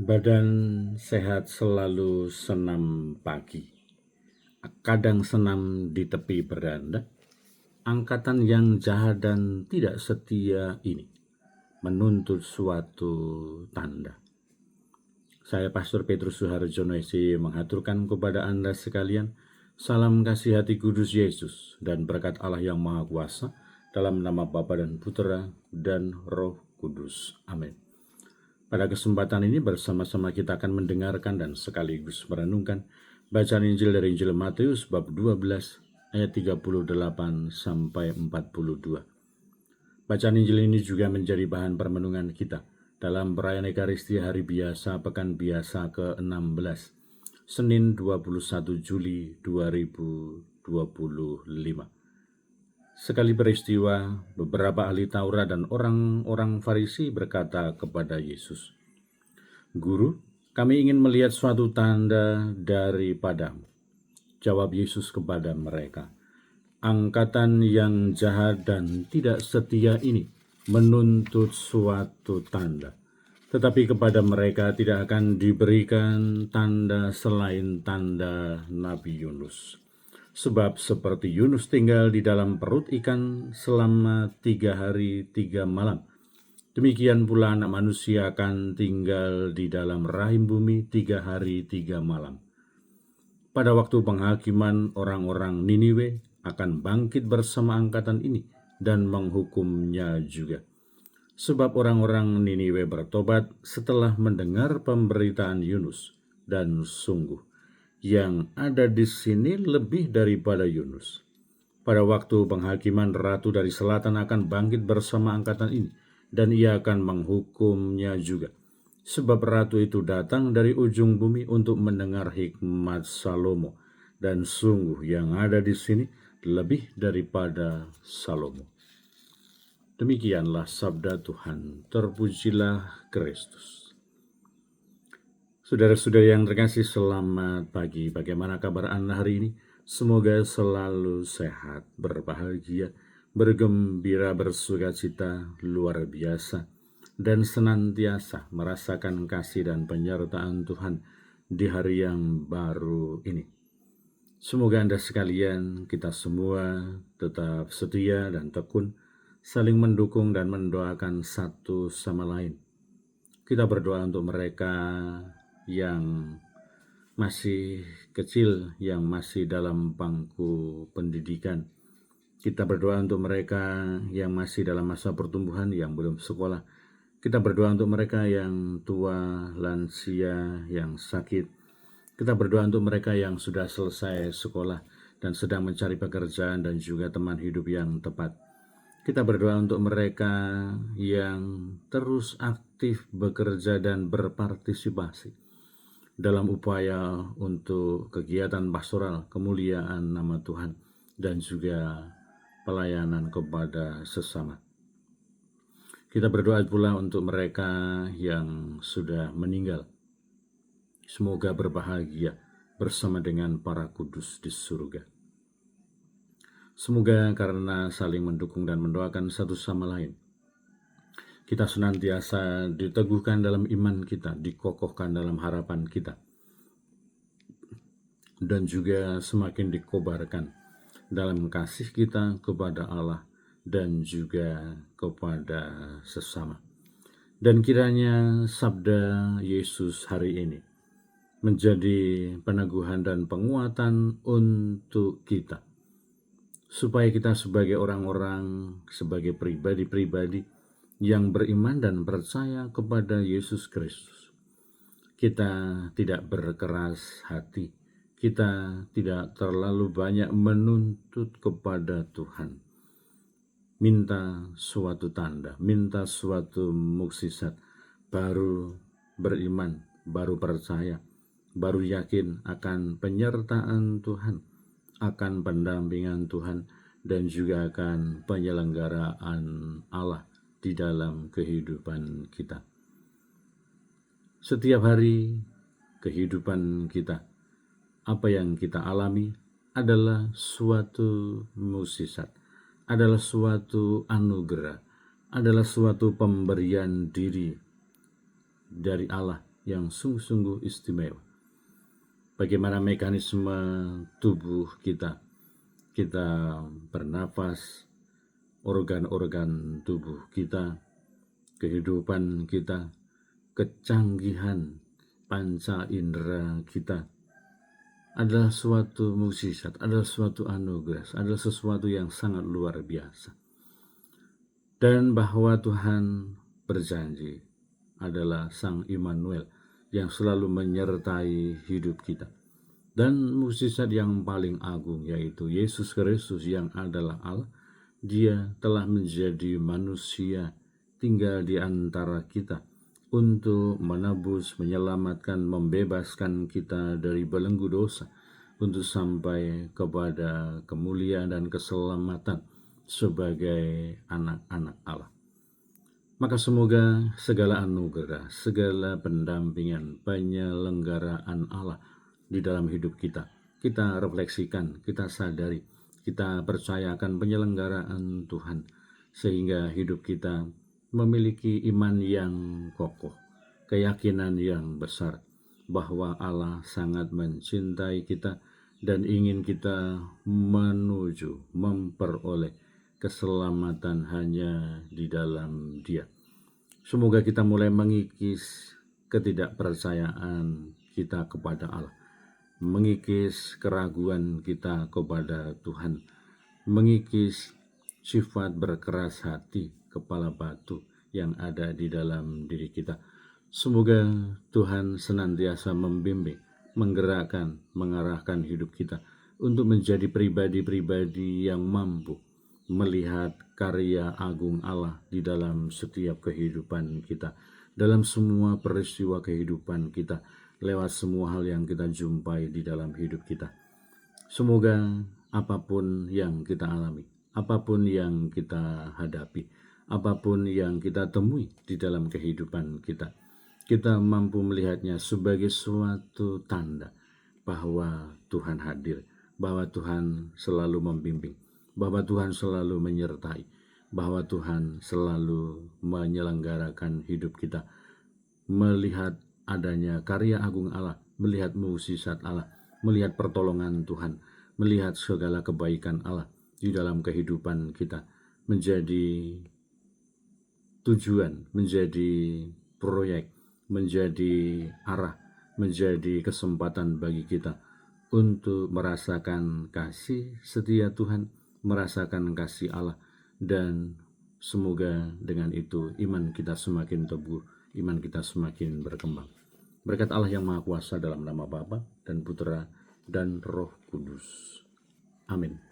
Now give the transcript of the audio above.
Badan sehat selalu senam pagi, kadang senam di tepi beranda. Angkatan yang jahat dan tidak setia ini menuntut suatu tanda. Saya Pastor Petrus Suharjono SC mengaturkan kepada Anda sekalian salam kasih hati kudus Yesus dan berkat Allah yang Maha Kuasa dalam nama Bapa dan Putera dan Roh Kudus. Amin. Pada kesempatan ini bersama-sama kita akan mendengarkan dan sekaligus merenungkan bacaan Injil dari Injil Matius bab 12 ayat 38 sampai 42. Bacaan Injil ini juga menjadi bahan permenungan kita dalam perayaan Ekaristi Hari Biasa Pekan Biasa ke-16, Senin 21 Juli 2025. Sekali peristiwa, beberapa ahli Taurat dan orang-orang Farisi berkata kepada Yesus, "Guru, kami ingin melihat suatu tanda daripadamu." Jawab Yesus kepada mereka, "Angkatan yang jahat dan tidak setia ini menuntut suatu tanda. Tetapi kepada mereka tidak akan diberikan tanda selain tanda Nabi Yunus. Sebab seperti Yunus tinggal di dalam perut ikan selama 3 hari 3 malam, demikian pula anak manusia akan tinggal di dalam rahim bumi 3 hari 3 malam. Pada waktu penghakiman, orang-orang Niniwe akan bangkit bersama angkatan ini dan menghukumnya juga. Sebab orang-orang Niniwe bertobat setelah mendengar pemberitaan Yunus, dan sungguh yang ada di sini lebih daripada Yunus. Pada waktu penghakiman, ratu dari selatan akan bangkit bersama angkatan ini, dan ia akan menghukumnya juga. Sebab ratu itu datang dari ujung bumi untuk mendengar hikmat Salomo, dan sungguh yang ada di sini lebih daripada Salomo." Demikianlah sabda Tuhan. Terpujilah Kristus. Saudara-saudara yang terkasih, selamat pagi. Bagaimana kabar Anda hari ini? Semoga selalu sehat, berbahagia, bergembira, bersukacita luar biasa, dan senantiasa merasakan kasih dan penyertaan Tuhan di hari yang baru ini. Semoga Anda sekalian, kita semua tetap setia dan tekun, saling mendukung dan mendoakan satu sama lain. Kita berdoa untuk mereka yang masih kecil, yang masih dalam bangku pendidikan. Kita berdoa untuk mereka yang masih dalam masa pertumbuhan, yang belum sekolah. Kita berdoa untuk mereka yang tua, lansia, yang sakit. Kita berdoa untuk mereka yang sudah selesai sekolah dan sedang mencari pekerjaan dan juga teman hidup yang tepat. Kita berdoa untuk mereka yang terus aktif bekerja dan berpartisipasi dalam upaya untuk kegiatan pastoral, kemuliaan nama Tuhan, dan juga pelayanan kepada sesama. Kita berdoa pula untuk mereka yang sudah meninggal. Semoga berbahagia bersama dengan para kudus di surga. Semoga karena saling mendukung dan mendoakan satu sama lain, kita senantiasa diteguhkan dalam iman kita, dikokohkan dalam harapan kita, dan juga semakin dikobarkan dalam kasih kita kepada Allah dan juga kepada sesama. Dan kiranya sabda Yesus hari ini menjadi peneguhan dan penguatan untuk kita, supaya kita sebagai orang-orang, sebagai pribadi-pribadi yang beriman dan percaya kepada Yesus Kristus, kita tidak berkeras hati, kita tidak terlalu banyak menuntut kepada Tuhan. Minta suatu tanda, minta suatu mukjizat, baru beriman, baru percaya, baru yakin akan penyertaan Tuhan, akan pendampingan Tuhan, dan juga akan penyelenggaraan Allah di dalam kehidupan kita. Setiap hari kehidupan kita, apa yang kita alami adalah suatu mukjizat, adalah suatu anugerah, adalah suatu pemberian diri dari Allah yang sungguh-sungguh istimewa. Bagaimana mekanisme tubuh kita bernafas, organ-organ tubuh kita, kehidupan kita, kecanggihan panca indera kita adalah suatu mukjizat, adalah suatu anugerah, adalah sesuatu yang sangat luar biasa. Dan bahwa Tuhan berjanji adalah Sang Immanuel yang selalu menyertai hidup kita. Dan mukjizat yang paling agung yaitu Yesus Kristus yang adalah Allah. Dia telah menjadi manusia, tinggal di antara kita untuk menebus, menyelamatkan, membebaskan kita dari belenggu dosa, untuk sampai kepada kemuliaan dan keselamatan sebagai anak-anak Allah. Maka semoga segala anugerah, segala pendampingan, penyelenggaraan Allah di dalam hidup kita refleksikan, kita sadari, kita percayakan penyelenggaraan Tuhan, sehingga hidup kita memiliki iman yang kokoh, keyakinan yang besar bahwa Allah sangat mencintai kita dan ingin kita menuju memperoleh keselamatan hanya di dalam Dia. Semoga kita mulai mengikis ketidakpercayaan kita kepada Allah, mengikis keraguan kita kepada Tuhan, mengikis sifat berkeras hati, kepala batu yang ada di dalam diri kita. Semoga Tuhan senantiasa membimbing, menggerakkan, mengarahkan hidup kita untuk menjadi pribadi-pribadi yang mampu melihat karya agung Allah di dalam setiap kehidupan kita, dalam semua peristiwa kehidupan kita, lewat semua hal yang kita jumpai di dalam hidup kita. Semoga apapun yang kita alami, apapun yang kita hadapi, apapun yang kita temui di dalam kehidupan kita mampu melihatnya sebagai suatu tanda bahwa Tuhan hadir, bahwa Tuhan selalu membimbing, bahwa Tuhan selalu menyertai, bahwa Tuhan selalu menyelenggarakan hidup kita, melihat adanya karya agung Allah, melihat mukjizat Allah, melihat pertolongan Tuhan, melihat segala kebaikan Allah di dalam kehidupan kita, menjadi tujuan, menjadi proyek, menjadi arah, menjadi kesempatan bagi kita untuk merasakan kasih setia Tuhan, merasakan kasih Allah, dan semoga dengan itu iman kita semakin teguh, iman kita semakin berkembang. Berkat Allah yang Maha Kuasa dalam nama Bapa dan Putra dan Roh Kudus. Amin.